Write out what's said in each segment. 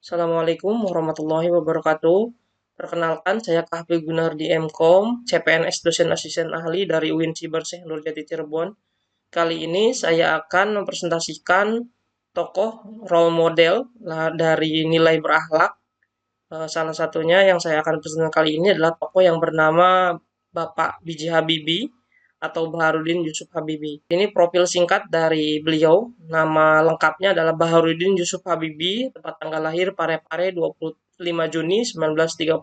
Assalamualaikum warahmatullahi wabarakatuh. Perkenalkan, saya Kahfi Gunardi MKom, CPNS dosen asisten ahli dari UIN Cibersih Nurjati Cirebon. Kali ini saya akan mempresentasikan tokoh role model dari nilai berakhlak. Salah satunya yang saya akan presentasikan kali ini adalah tokoh yang bernama Bapak B.J. Habibie atau Baharudin Yusuf Habibie. Ini profil singkat dari beliau. Nama lengkapnya adalah Baharudin Yusuf Habibie, tempat tanggal lahir Parepare 25 Juni 1936.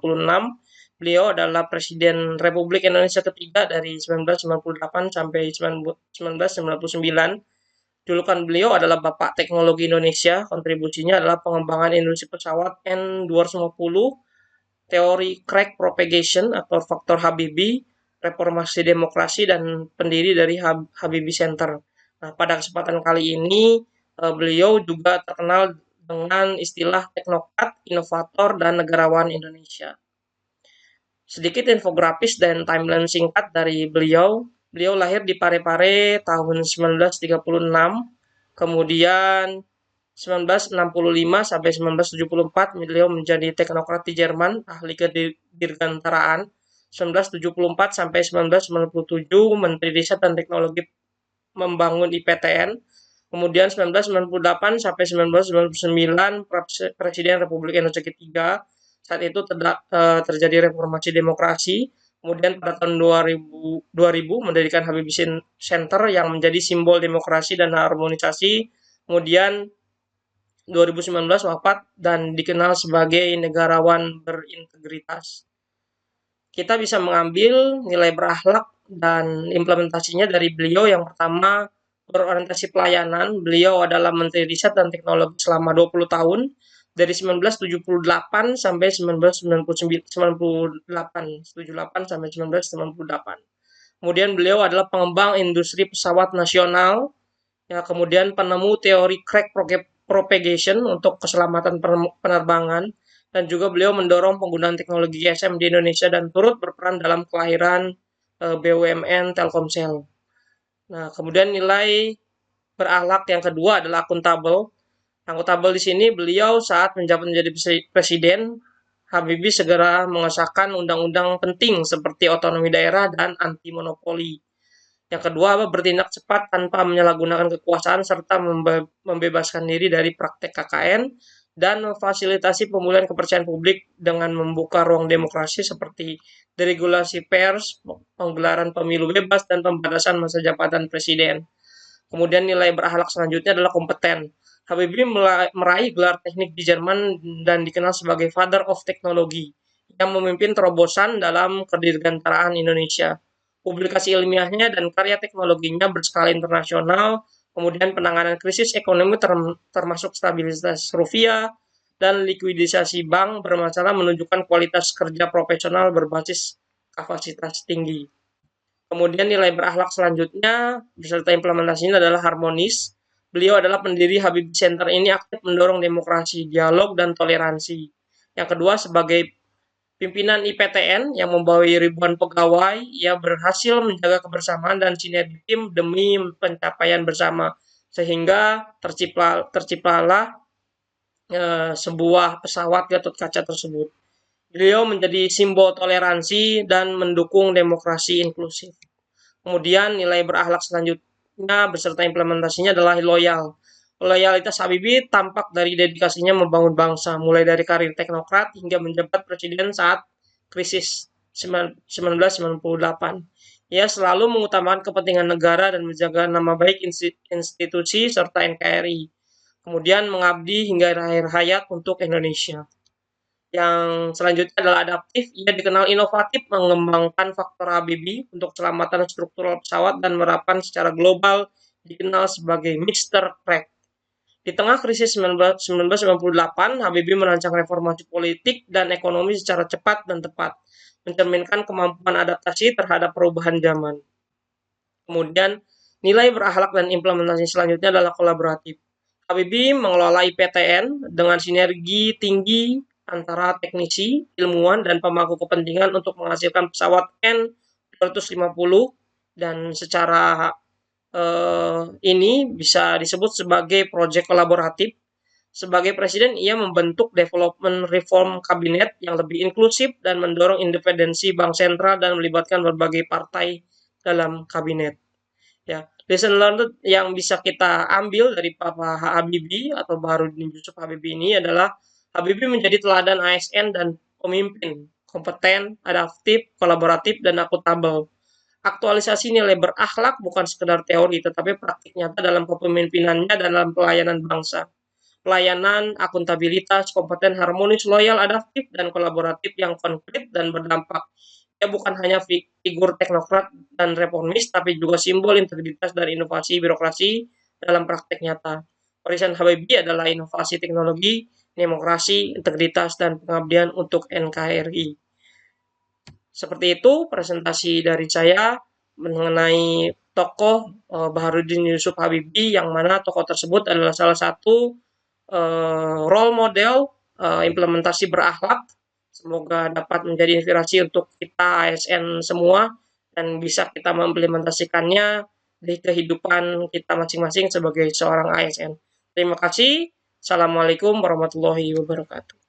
Beliau adalah Presiden Republik Indonesia ketiga dari 1998 sampai 1999. Julukan beliau adalah Bapak Teknologi Indonesia. Kontribusinya adalah pengembangan industri pesawat N250, teori crack propagation atau faktor Habibie, reformasi demokrasi, dan pendiri dari Habibie Center. Nah, pada kesempatan kali ini beliau juga terkenal dengan istilah teknokrat, inovator, dan negarawan Indonesia. Sedikit infografis dan timeline singkat dari beliau. Beliau lahir di Parepare tahun 1936, kemudian 1965 sampai 1974 beliau menjadi teknokrat di Jerman, ahli kedirgantaraan. 1974 sampai 1997 Menteri Riset dan Teknologi membangun IPTN. Kemudian 1998 sampai 1999 Presiden Republik Indonesia ketiga. Saat itu terjadi reformasi demokrasi. Kemudian pada tahun 2000 mendirikan Habibie Center yang menjadi simbol demokrasi dan harmonisasi. Kemudian 2019 wafat dan dikenal sebagai negarawan berintegritas. Kita bisa mengambil nilai berakhlak dan implementasinya dari beliau. Yang pertama, berorientasi pelayanan. Beliau adalah Menteri Riset dan Teknologi selama 20 tahun, dari 1978 sampai 1998 sampai 1998. Kemudian beliau adalah pengembang industri pesawat nasional, ya, kemudian penemu teori crack propagation untuk keselamatan penerbangan, dan juga beliau mendorong penggunaan teknologi GSM di Indonesia dan turut berperan dalam kelahiran BUMN Telkomsel. Nah, kemudian nilai berakhlak yang kedua adalah akuntabel. Akuntabel di sini beliau saat menjabat menjadi presiden, Habibie segera mengesahkan undang-undang penting seperti otonomi daerah dan anti monopoli. Yang kedua, bertindak cepat tanpa menyalahgunakan kekuasaan serta membebaskan diri dari praktek KKN dan memfasilitasi pemulihan kepercayaan publik dengan membuka ruang demokrasi seperti deregulasi pers, penggelaran pemilu bebas, dan pembatasan masa jabatan presiden. Kemudian nilai berakhlak selanjutnya adalah kompeten. Habibie meraih gelar teknik di Jerman dan dikenal sebagai Father of Technology yang memimpin terobosan dalam kedirgantaraan Indonesia. Publikasi ilmiahnya dan karya teknologinya berskala internasional, kemudian penanganan krisis ekonomi termasuk stabilitas rupiah dan likuidisasi bank bermasalah menunjukkan kualitas kerja profesional berbasis kapasitas tinggi. Kemudian nilai berakhlak selanjutnya beserta implementasinya adalah harmonis. Beliau adalah pendiri Habibie Center ini aktif mendorong demokrasi, dialog, dan toleransi. Yang kedua, sebagai pimpinan IPTN yang membawahi ribuan pegawai, ia berhasil menjaga kebersamaan dan sinergi tim demi pencapaian bersama, sehingga terciptalah sebuah pesawat Gatot Kaca tersebut. Beliau menjadi simbol toleransi dan mendukung demokrasi inklusif. Kemudian nilai berakhlak selanjutnya beserta implementasinya adalah loyal. Loyalitas Habibie tampak dari dedikasinya membangun bangsa, mulai dari karir teknokrat hingga menjabat presiden saat krisis 1998. Ia selalu mengutamakan kepentingan negara dan menjaga nama baik institusi serta NKRI. Kemudian mengabdi hingga akhir hayat untuk Indonesia. Yang selanjutnya adalah adaptif. Ia dikenal inovatif, mengembangkan faktor Habibie untuk keselamatan struktural pesawat dan menerapkan secara global, dikenal sebagai Mr. Crack. Di tengah krisis 1998, Habibie merancang reformasi politik dan ekonomi secara cepat dan tepat, mencerminkan kemampuan adaptasi terhadap perubahan zaman. Kemudian, nilai berakhlak dan implementasi selanjutnya adalah kolaboratif. Habibie mengelola IPTN dengan sinergi tinggi antara teknisi, ilmuwan, dan pemangku kepentingan untuk menghasilkan pesawat N250, dan secara ini bisa disebut sebagai proyek kolaboratif. Sebagai presiden, ia membentuk Development Reform Kabinet yang lebih inklusif dan mendorong independensi bank sentral dan melibatkan berbagai partai dalam kabinet. Ya, lesson learned yang bisa kita ambil dari Papa Habibie atau Baharudin Yusuf Habibie ini adalah Habibie menjadi teladan ASN dan pemimpin kompeten, adaptif, kolaboratif, dan akuntabel. Aktualisasi nilai berakhlak bukan sekedar teori, tetapi praktik nyata dalam kepemimpinannya dalam pelayanan bangsa. Pelayanan, akuntabilitas, kompeten, harmonis, loyal, adaptif, dan kolaboratif yang konkret dan berdampak. Ia bukan hanya figur teknokrat dan reformis, tapi juga simbol integritas dan inovasi birokrasi dalam praktek nyata. Warisan Habibie adalah inovasi teknologi, demokrasi, integritas, dan pengabdian untuk NKRI. Seperti itu presentasi dari saya mengenai tokoh Baharudin Yusuf Habibie, yang mana tokoh tersebut adalah salah satu role model implementasi berakhlak. Semoga dapat menjadi inspirasi untuk kita ASN semua dan bisa kita mengimplementasikannya di kehidupan kita masing-masing sebagai seorang ASN. Terima kasih. Assalamualaikum warahmatullahi wabarakatuh.